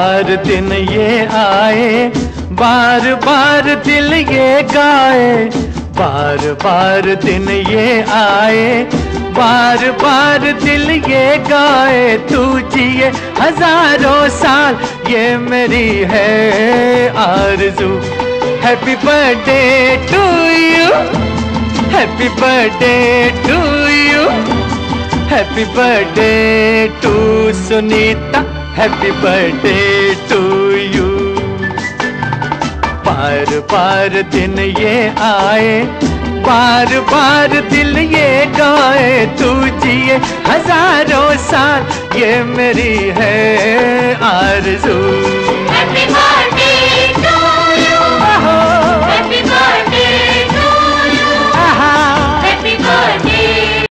बार दिन ये आए, बार बार दिल ये गाए। बार बार दिन ये आए, बार बार दिल ये गाए। तू जिए हजारों साल, ये मेरी है आरज़ू। Happy birthday to you, happy birthday to you, happy birthday to Sunita, happy birthday to you. बार बार दिन ये आए, बार बार दिल ये गाए। तू जिए हजारों साल, ये मेरी है आरज़ू।